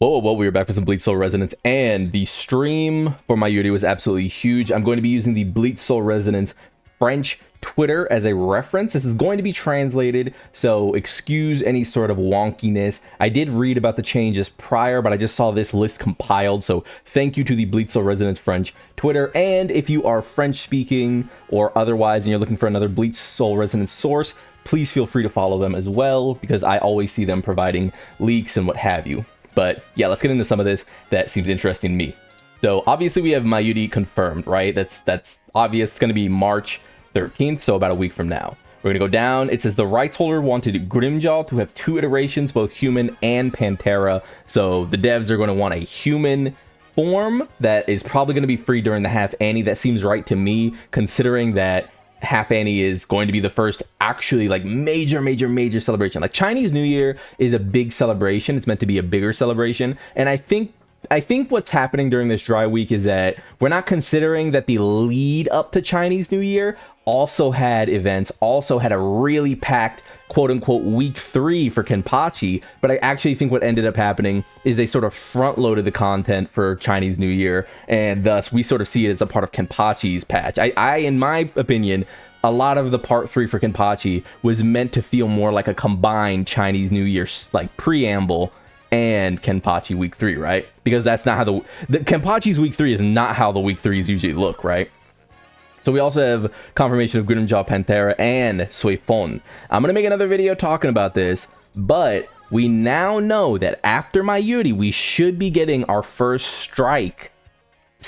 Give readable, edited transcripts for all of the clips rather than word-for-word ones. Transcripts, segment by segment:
Whoa, we were back for some Bleach Soul Resonance, and the stream for my Yuri was absolutely huge. I'm going to be using the Bleach Soul Resonance French Twitter as a reference. This is going to be translated, so excuse any sort of wonkiness. I did read about the changes prior, but I just saw this list compiled, so thank you to the Bleach Soul Resonance French Twitter. And if you are French speaking or otherwise and you're looking for another Bleach Soul Resonance source, please feel free to follow them as well, because I always see them providing leaks and what have you. But yeah, let's get into some of this that seems interesting to me. So obviously we have Mayuri confirmed, right? That's obvious. It's going to be March 13th, so about a week from now. We're going to go down. It says the rights holder wanted Grimmjow to have 2 iterations, both human and Pantera. So the devs are going to want a human form that is probably going to be free during the Half Annie. That seems right to me, considering that Half Annie is going to be the first actually like major celebration. Like Chinese New Year is a big celebration. It's meant to be a bigger celebration. And I think what's happening during this dry week is that we're not considering that the lead up to Chinese New Year also had events, also had a really packed quote unquote week 3 for Kenpachi. But I actually think what ended up happening is they sort of front loaded the content for Chinese New Year, and thus we sort of see it as a part of Kenpachi's patch. I in my opinion, a lot of the part 3 for Kenpachi was meant to feel more like a combined Chinese New Year like preamble and Kenpachi week 3, right? Because that's not how the Kenpachi's week 3 is not how the week 3s usually look, right? So we also have confirmation of Grimmjow, Pantera, and Soi Fon. I'm going to make another video talking about this, but we now know that after Mayuri, we should be getting our first strike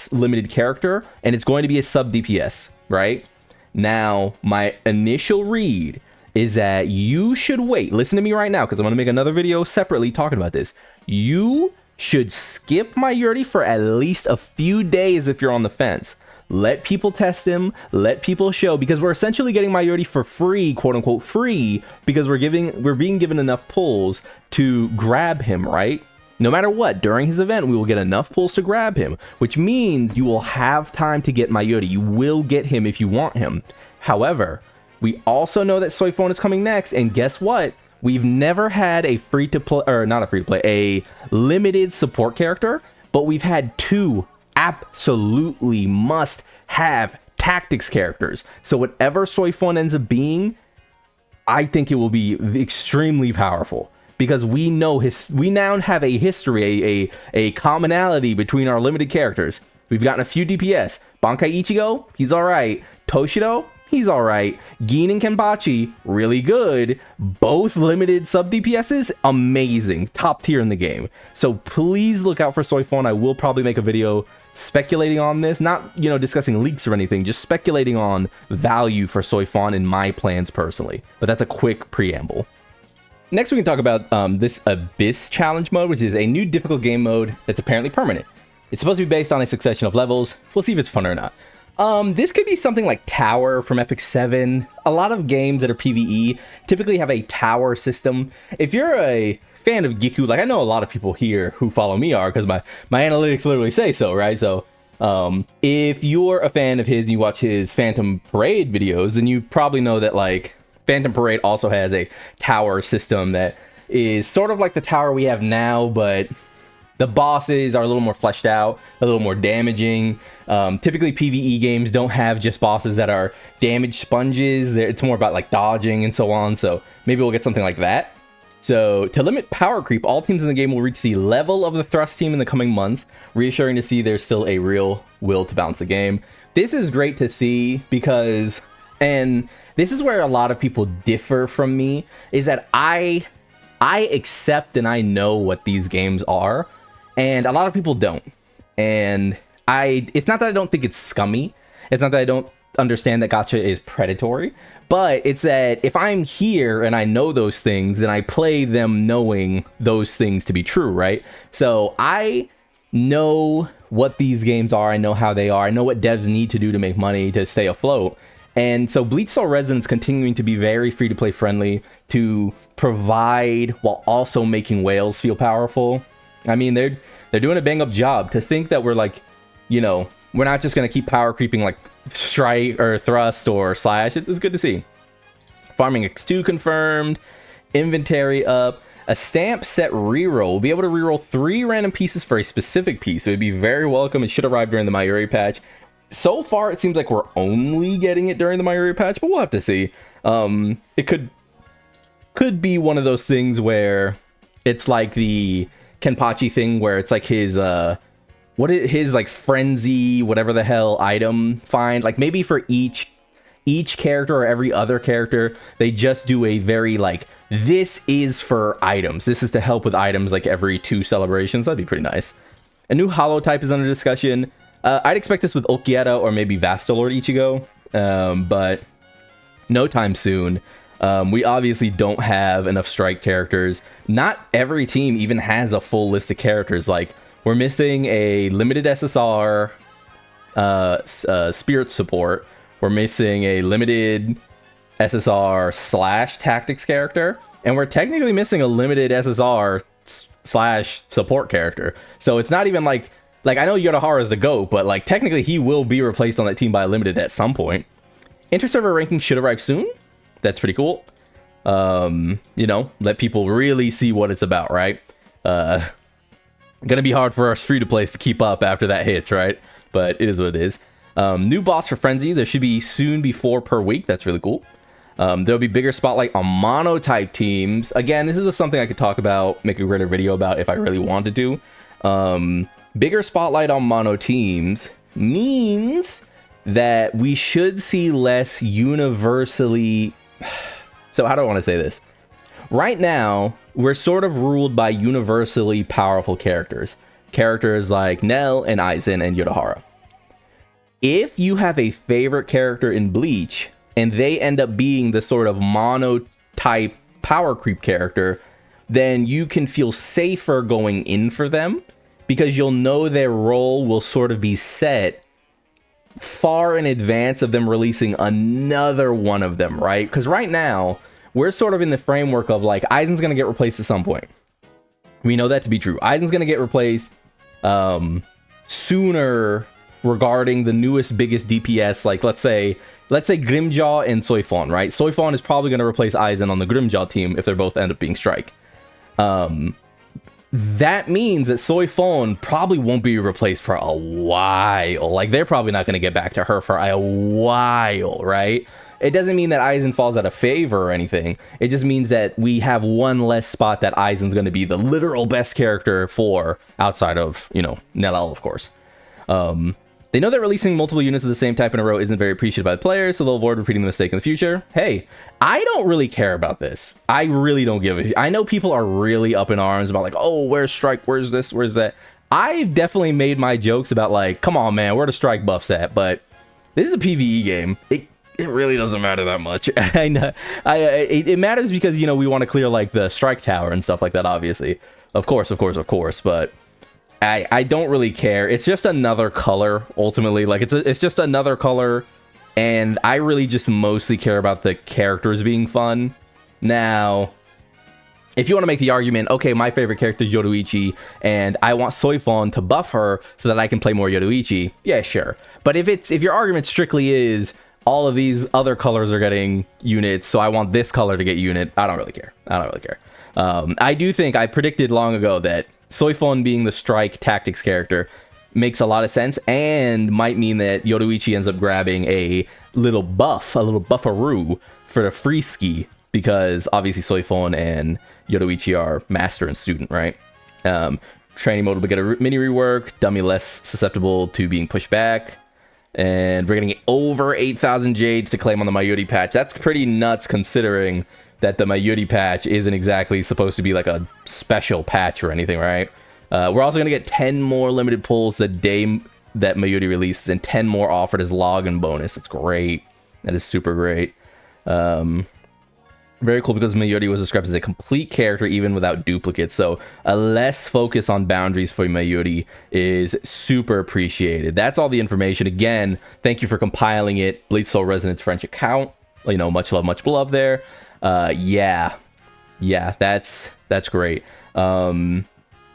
limited character, and it's going to be a sub DPS, right? Now, my initial read is that you should wait. Listen to me right now, because I'm going to make another video separately talking about this. You should skip Mayuri for at least a few days if you're on the fence. Let people test him, let people show, because we're essentially getting Mayuri for free, quote unquote free, because we're being given enough pulls to grab him, right? No matter what, during his event, we will get enough pulls to grab him, which means you will have time to get Mayuri. You will get him if you want him. However, we also know that Soi Fon is coming next, and guess what? We've never had a free-to-play, or not a free-to-play, a limited support character, but we've had 2 absolutely must-have tactics characters. So whatever Soi Fon ends up being, I think it will be extremely powerful, because we know we now have a history, a commonality between our limited characters. We've gotten a few DPS. Bankai Ichigo, he's all right. Toshido, he's all right. Gin and Kenpachi, really good. Both limited sub DPSs, amazing. Top tier in the game. So please look out for Soi Fon. I will probably make a video speculating on this, not, you know, discussing leaks or anything, just speculating on value for Soi Fon in my plans personally. But that's a quick preamble. Next, we can talk about this Abyss challenge mode, which is a new difficult game mode that's apparently permanent. It's supposed to be based on a succession of levels. We'll see if it's fun or not. This could be something like Tower from Epic 7. A lot of games that are PvE typically have a tower system. If you're a fan of Giku, like I know a lot of people here who follow me are, because my analytics literally say so, right? So if you're a fan of his and you watch his Phantom Parade videos, then you probably know that like Phantom Parade also has a tower system that is sort of like the tower we have now, but the bosses are a little more fleshed out, a little more damaging. Typically PvE games don't have just bosses that are damage sponges. It's more about like dodging and so on. So maybe we'll get something like that. So to limit power creep, all teams in the game will reach the level of the thrust team in the coming months, reassuring to see there's still a real will to balance the game. This is great to see because, and this is where a lot of people differ from me, is that I accept and I know what these games are, and a lot of people don't. And it's not that I don't think it's scummy. It's not that I don't understand that gacha is predatory, but it's that if I'm here and I know those things, then I play them knowing those things to be true, right? So I know what these games are. I know how they are. I know what devs need to do to make money to stay afloat. And so Bleach Soul Resonance continuing to be very free-to-play friendly to provide while also making whales feel powerful. I mean, they're doing a bang-up job. To think that we're like, you know, we're not just going to keep power creeping like strike or thrust or slash. It's good to see. Farming X2 confirmed. Inventory up. A stamp set reroll. We'll be able to reroll 3 random pieces for a specific piece. So it'd be very welcome. It should arrive during the Mayuri patch. So far, it seems like we're only getting it during the Mayuri patch, but we'll have to see. It could be one of those things where it's like the Kenpachi thing, where it's like his his like frenzy, whatever the hell item find. Like maybe for each character or every other character, they just do a very like, this is for items. This is to help with items like every 2 celebrations. That'd be pretty nice. A new holo type is under discussion. I'd expect this with Okieta or maybe Vastalord Ichigo, but no time soon. We obviously don't have enough strike characters. Not every team even has a full list of characters. Like, we're missing a limited SSR spirit support. We're missing a limited SSR / tactics character. And we're technically missing a limited SSR / support character. So it's not even like I know Yodohara is the GOAT, but like technically he will be replaced on that team by a limited at some point. Inter-server ranking should arrive soon. That's pretty cool. You know, let people really see what it's about, right? Gonna be hard for us free-to-plays to keep up after that hits, right? But it is what it is. New boss for Frenzy. There should be soon be 4 per week. That's really cool. There'll be bigger spotlight on mono-type teams. Again, this is something I could talk about, make a greater video about if I really wanted to. Bigger spotlight on mono teams means that we should see less universally... So how do I want to say this? Right now, we're sort of ruled by universally powerful characters. Characters like Nell and Aizen and Yodohara. If you have a favorite character in Bleach, and they end up being the sort of mono-type power creep character, then you can feel safer going in for them, because you'll know their role will sort of be set far in advance of them releasing another one of them, right? Because right now, we're sort of in the framework of like, Aizen's going to get replaced at some point. We know that to be true. Aizen's going to get replaced sooner regarding the newest, biggest DPS, like let's say Grimmjow and Soi Fon, right? Soi Fon is probably going to replace Aizen on the Grimmjow team if they both end up being Strike. That means that Soi Fon probably won't be replaced for a while. Like, they're probably not going to get back to her for a while, right? It doesn't mean that Aizen falls out of favor or anything. It just means that we have one less spot that Aizen's going to be the literal best character for, outside of, you know, Nellal, of course. They know that releasing multiple units of the same type in a row isn't very appreciated by the players, so they'll avoid repeating the mistake in the future. Hey, I don't really care about this. I really don't give a shit. I know people are really up in arms about like, oh, where's Strike? Where's this? Where's that? I've definitely made my jokes about like, come on, man, where the Strike buffs at? But this is a PvE game. It really doesn't matter that much. I know. It matters because, you know, we want to clear like the Strike Tower and stuff like that, obviously. Of course, but I don't really care. It's just another color, ultimately. Like, it's just another color, and I really just mostly care about the characters being fun. Now, if you want to make the argument, okay, my favorite character is Yoruichi, and I want Soi Fon to buff her so that I can play more Yoruichi, yeah, sure. But if your argument strictly is, all of these other colors are getting units, so I want this color to get unit, I don't really care. I do think, I predicted long ago that Soi Fon being the Strike tactics character makes a lot of sense, and might mean that Yoruichi ends up grabbing a little buffaroo for the free ski, because obviously Soi Fon and Yoruichi are master and student, right? Training mode will get a mini rework, dummy less susceptible to being pushed back, and we're getting over 8,000 Jades to claim on the Mayuri patch. That's pretty nuts considering that the Mayuri patch isn't exactly supposed to be like a special patch or anything, right? We're also going to get 10 more limited pulls the day that Mayuri releases, and 10 more offered as login bonus. That's great. That is super great. Very cool, because Mayuri was described as a complete character even without duplicates, so a less focus on boundaries for Mayuri is super appreciated. That's all the information. Again, thank you for compiling it. Bleach Soul Resonance French account. You know, much love there. Yeah, that's great.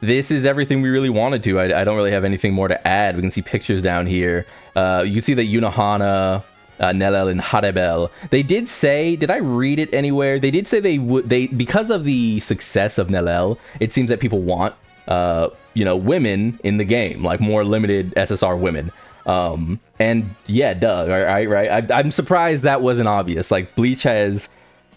This is everything we really wanted to. I don't really have anything more to add. We can see pictures down here. You can see that Unohana Nelel and Harebel. They did say, did I read it anywhere? They did say because of the success of Nelel, it seems that people want, you know, women in the game, like more limited SSR women. And yeah, duh, right? I'm surprised that wasn't obvious. Like Bleach has,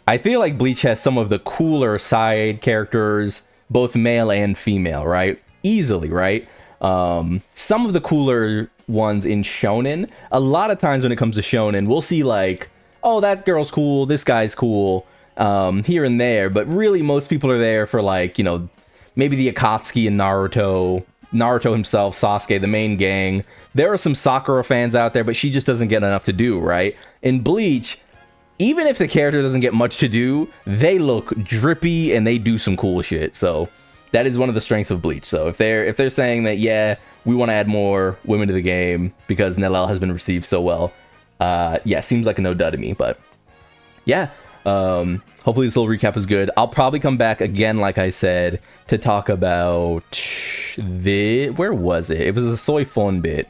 I feel like Bleach has some of the cooler side characters, both male and female, right? Easily, right? Some of the cooler ones in shonen. A lot of times when it comes to shonen, we'll see like, oh, that girl's cool, this guy's cool, here and there, but really most people are there for like, you know, maybe the Akatsuki and Naruto himself, Sasuke, the main gang. There are some Sakura fans out there, but she just doesn't get enough to do, right? In Bleach, even if the character doesn't get much to do, they look drippy and they do some cool shit. So that is one of the strengths of Bleach. So if they're saying that, yeah, we want to add more women to the game because Nelel has been received so well, yeah, seems like a no duh to me. But yeah, hopefully this little recap was good. I'll probably come back again, like I said, to talk about where was it? It was a Soi Fon bit.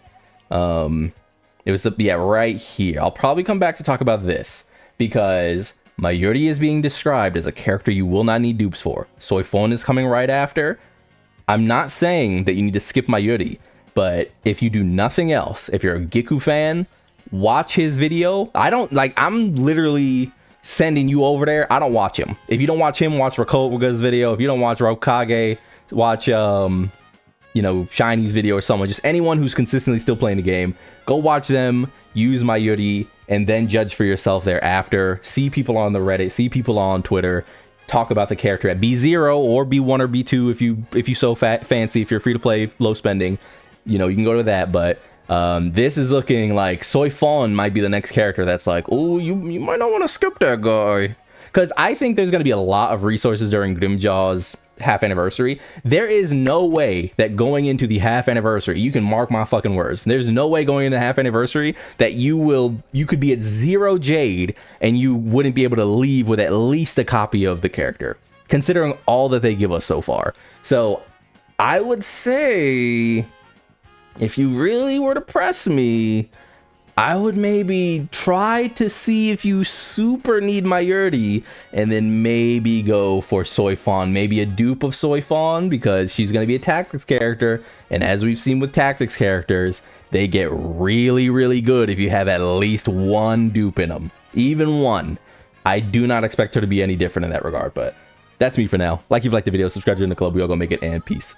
It was right here. I'll probably come back to talk about this because Mayuri is being described as a character you will not need dupes for. Soi Fon is coming right after. I'm not saying that you need to skip Mayuri, but if you do nothing else, if you're a Giku fan, watch his video. I'm literally sending you over there. I don't watch him. If you don't watch him, watch Rakoga's video. If you don't watch Rokage, watch you know, Shiny's video or someone, just anyone who's consistently still playing the game. Go watch them, use Mayuri, and then judge for yourself thereafter. See people on the Reddit, see people on Twitter, talk about the character at B0 or B1 or B2 if you so fancy. If you're free to play, low spending, you know, you can go to that. But this is looking like Soi Fon might be the next character that's like, oh, you might not want to skip that guy. Because I think there's going to be a lot of resources during Grimmjow's half anniversary. There is no way that going into the half anniversary, you can mark my fucking words, there's no way going into the half anniversary that you could be at 0 Jade and you wouldn't be able to leave with at least a copy of the character, considering all that they give us so far. So I would say, if you really were to press me, I would maybe try to see if you super need Mayuri and then maybe go for Soi Fon, maybe a dupe of Soi Fon, because she's going to be a tactics character. And as we've seen with tactics characters, they get really, really good if you have at least one dupe in them. Even one. I do not expect her to be any different in that regard, but that's me for now. Like if you liked the video, subscribe to the club. We all go make it, and peace.